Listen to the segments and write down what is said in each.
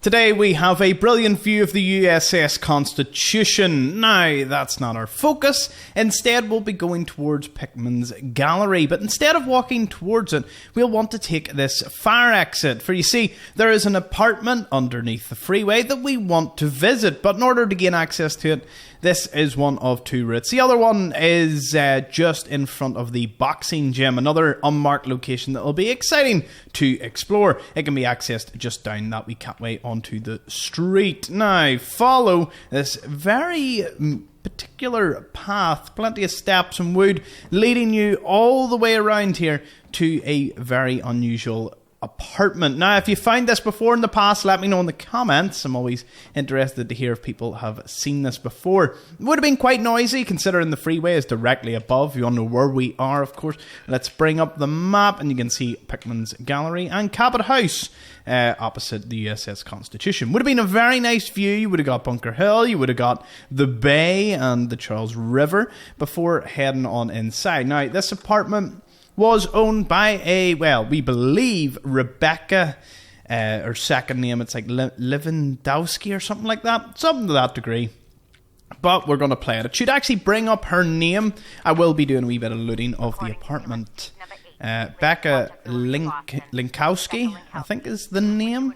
Today we have a brilliant view of the USS Constitution. Now, that's not our focus. Instead, we'll be going towards Pickman's Gallery. But instead of walking towards it, we'll want to take this fire exit. For you see, there is an apartment underneath the freeway that we want to visit. But in order to gain access to it, this is one of two routes. The other one is just in front of the boxing gym, another unmarked location that will be exciting to explore. It can be accessed just down that wee catway onto the street. Now, follow this very particular path, plenty of steps and wood, leading you all the way around here to a very unusual apartment. Now, if you found this before in the past, let me know in the comments. I'm always interested to hear if people have seen this before. It would have been quite noisy considering the freeway is directly above. You all know where we are, of course. Let's bring up the map and you can see Pickman's Gallery and Cabot House opposite the USS Constitution. Would have been a very nice view. You would have got Bunker Hill, you would have got the bay and the Charles River before heading on inside. Now, this apartment was owned by we believe Rebecca, her second name, it's like Lewandowski or something like that. Something to that degree. But we're going to play it. It should actually bring up her name. I will be doing a wee bit of looting of the apartment. Becca Linkowski, I think is the name.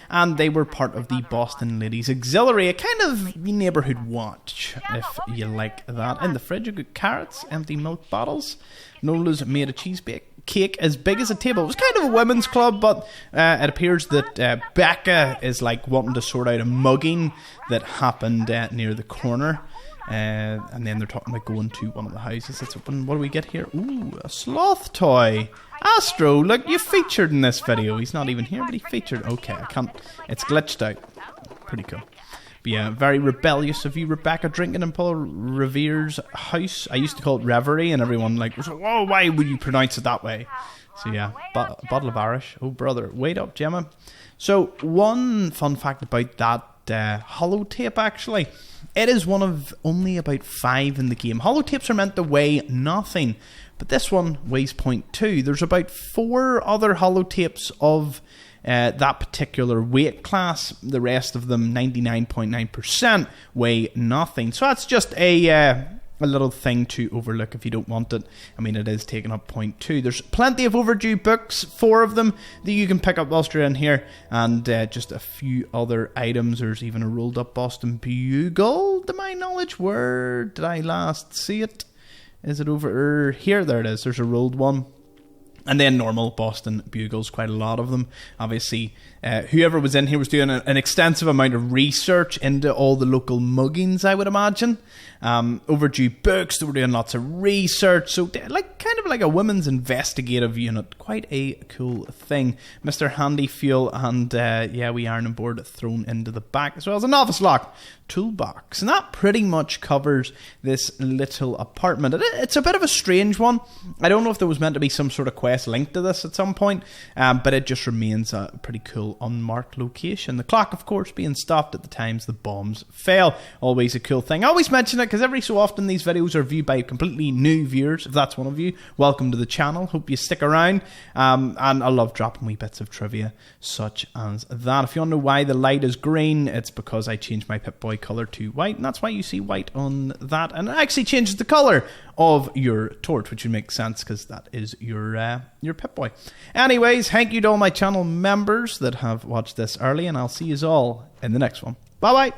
And they were part of the Boston Ladies Auxiliary, a kind of neighbourhood watch, if you like that. In the fridge, you've got carrots, empty milk bottles. Nola's made a cheese cake as big as a table. It was kind of a women's club, but it appears that Becca is like wanting to sort out a mugging that happened near the corner. And then they're talking about going to one of the houses that's open. What do we get here? Ooh, a sloth toy. Astro, look, you featured in this video. He's not even here, but he featured. Okay, I can't. It's glitched out. Pretty cool. But yeah, very rebellious of you, Rebecca, drinking in Paul Revere's house. I used to call it Reverie, and everyone like was like, "Whoa, why would you pronounce it that way?" So yeah, bottle of Irish. Oh brother, wait up, Gemma. So one fun fact about that holotape, actually, it is one of only about 5 in the game. Holotapes are meant to weigh nothing, but this one weighs 0.2. There's about 4 other holotapes of that particular weight class. The rest of them, 99.9%, weigh nothing. So that's just a little thing to overlook if you don't want it. I mean, it is taking up 0.2. There's plenty of overdue books, 4 of them, that you can pick up whilst you're in here, and just a few other items. There's even a rolled up Boston Bugle, to my knowledge. Where did I last see it? Is it over here? There it is. There's a rolled one. And then normal Boston Bugles, quite a lot of them. Obviously, whoever was in here was doing an extensive amount of research into all the local muggings, I would imagine. Overdue books, they were doing lots of research. So, kind of like a women's investigative unit. Quite a cool thing. Mr. Handy Fuel and, we iron and board thrown into the back, as well as a novice lock toolbox. And that pretty much covers this little apartment. It's a bit of a strange one. I don't know if there was meant to be some sort of quest linked to this at some point, but it just remains a pretty cool unmarked location. The clock, of course, being stopped at the times the bombs fell. Always a cool thing. I always mention it because every so often these videos are viewed by completely new viewers. If that's one of you, welcome to the channel. Hope you stick around. And I love dropping wee bits of trivia such as that. If you want to know why the light is green, it's because I changed my Pip-Boy colour to white, and that's why you see white on that. And it actually changes the colour of your torch, which would make sense because that is your Pip-Boy. Anyways, thank you to all my channel members that have watched this early, and I'll see you all in the next one. Bye bye.